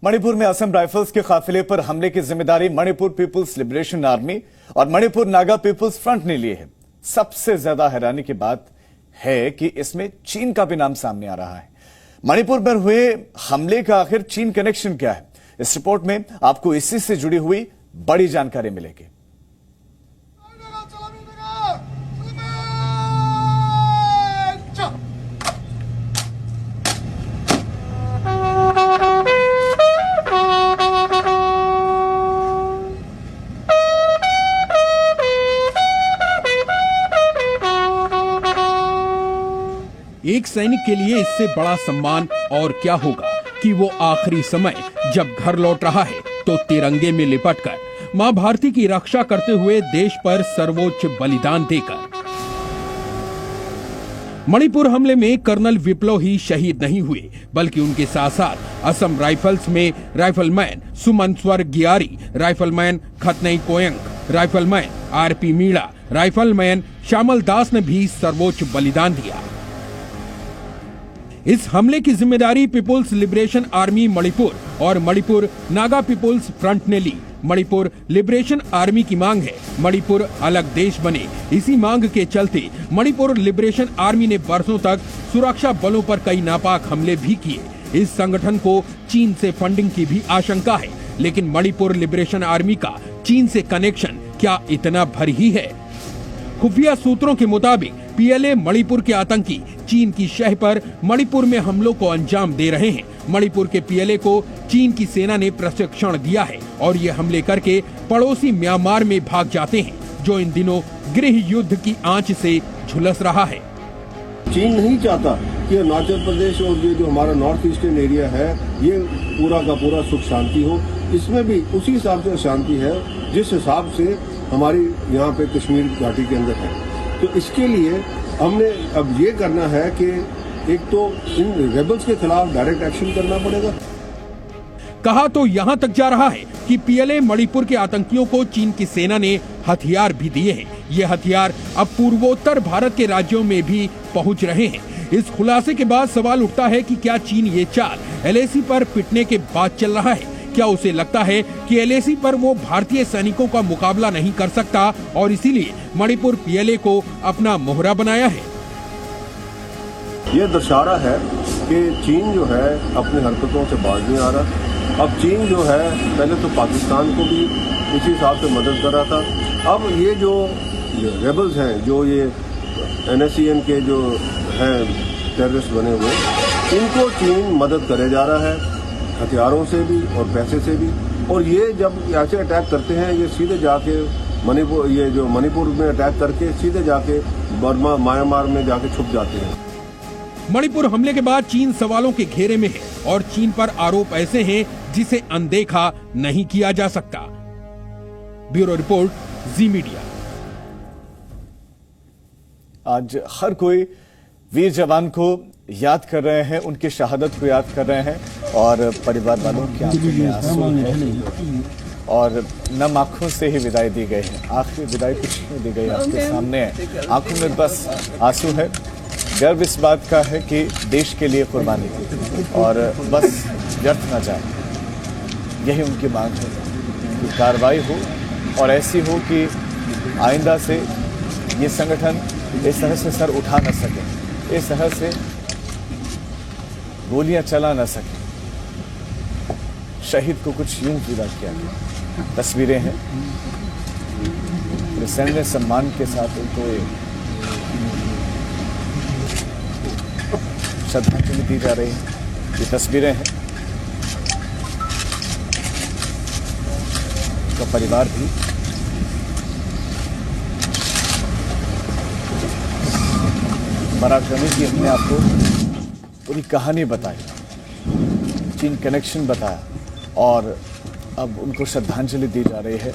मणिपुर में असम राइफल्स के काफिले पर हमले की जिम्मेदारी मणिपुर पीपुल्स लिबरेशन आर्मी और मणिपुर नागा पीपुल्स फ्रंट ने ली है। सबसे ज्यादा हैरानी की बात है कि इसमें चीन का भी नाम सामने आ रहा है। मणिपुर पर हुए हमले का आखिर चीन कनेक्शन क्या है, इस रिपोर्ट में आपको इसी से जुड़ी हुई बड़ी जानकारी मिलेगी। एक सैनिक के लिए इससे बड़ा सम्मान और क्या होगा कि वो आखिरी समय जब घर लौट रहा है तो तिरंगे में लिपटकर मां भारती की रक्षा करते हुए देश पर सर्वोच्च बलिदान देकर। मणिपुर हमले में कर्नल विप्लव ही शहीद नहीं हुए, बल्कि उनके साथ साथ असम राइफल्स में rifleman Suman Swargiary, rifleman Khatnei Konyak, rifleman RP Meena, rifleman Shyamal Das ने भी सर्वोच्च बलिदान दिया। इस हमले की जिम्मेदारी पीपुल्स लिबरेशन आर्मी मणिपुर और मणिपुर नागा पीपुल्स फ्रंट ने ली। मणिपुर लिबरेशन आर्मी की मांग है मणिपुर अलग देश बने। इसी मांग के चलते मणिपुर लिबरेशन आर्मी ने बरसों तक सुरक्षा बलों पर कई नापाक हमले भी किए। इस संगठन को चीन से फंडिंग की भी आशंका है, लेकिन मणिपुर लिबरेशन आर्मी का चीन से कनेक्शन क्या इतना भर ही है? खुफिया सूत्रों के मुताबिक पीएलए मणिपुर के आतंकी चीन की शह पर मणिपुर में हमलों को अंजाम दे रहे हैं। मणिपुर के पीएलए को चीन की सेना ने प्रशिक्षण दिया है और ये हमले करके पड़ोसी म्यांमार में भाग जाते हैं, जो इन दिनों गृह युद्ध की आंच से झुलस रहा है। चीन नहीं चाहता कि अरुणाचल प्रदेश और ये जो हमारा नॉर्थ ईस्टर्न एरिया है ये पूरा का पूरा सुख शांति हो। इसमें भी उसी हिसाब से शांति है जिस हिसाब से हमारी यहाँ पे कश्मीर घाटी के अंदर है। तो इसके लिए हमने अब ये करना है कि एक तो इन रेबल्स के खिलाफ डायरेक्ट एक्शन करना पड़ेगा। कहा तो यहाँ तक जा रहा है कि पीएलए मणिपुर के आतंकियों को चीन की सेना ने हथियार भी दिए हैं। ये हथियार अब पूर्वोत्तर भारत के राज्यों में भी पहुँच रहे हैं। इस खुलासे के बाद सवाल उठता है कि क्या चीन ये चाल एलएसी पर पिटने के बाद चल रहा है? क्या उसे लगता है कि एलएसी पर वो भारतीय सैनिकों का मुकाबला नहीं कर सकता और इसीलिए मणिपुर पीएलए को अपना मोहरा बनाया है? ये दर्शा रहा है कि चीन जो है अपनी हरकतों से बाज नहीं आ रहा। अब चीन जो है पहले तो पाकिस्तान को भी इसी हिसाब से मदद कर रहा था। अब ये जो रेबल्स हैं, जो ये NSCN के जो हैं टेररिस्ट बने हुए, इनको चीन मदद करे जा रहा है हथियारों से भी और पैसे से भी। और ये जब ऐसे अटैक करते हैं ये सीधे जाके मणिपुर, ये जो मणिपुर में अटैक करके सीधे जाके बर्मा म्यांमार में जाके छुप जाते हैं। मणिपुर हमले के बाद चीन सवालों के घेरे में है और चीन पर आरोप ऐसे हैं जिसे अनदेखा नहीं किया जा सकता। ब्यूरो रिपोर्ट, जी मीडिया। आज हर कोई वीर जवान को याद कर रहे हैं, उनकी शहादत को याद कर रहे हैं और परिवार वालों की आंखों में आंसू हैं और नम आंखों से ही विदाई दी गई है। आखिरी विदाई कुछ नहीं दी गई, आपके सामने है, आंखों में बस आंसू है। गर्व इस बात का है कि देश के लिए कुर्बानी दी और बस व्यर्थ न जाए, यही उनकी मांग है कि कार्रवाई हो और ऐसी हो कि आइंदा से ये संगठन इस तरह से सर उठा न सके, इस तरह से गोलियां चला न सके। शहीद को कुछ यूं विदा किया गया। तस्वीरें हैं, सैन्य सम्मान के साथ उनको श्रद्धांजलि दी जा रही है। ये तस्वीरें हैं, उसका परिवार भी पराक्रमी की हमने आपको पूरी कहानी बताई, चीन कनेक्शन बताया और अब उनको श्रद्धांजलि दी जा रही है।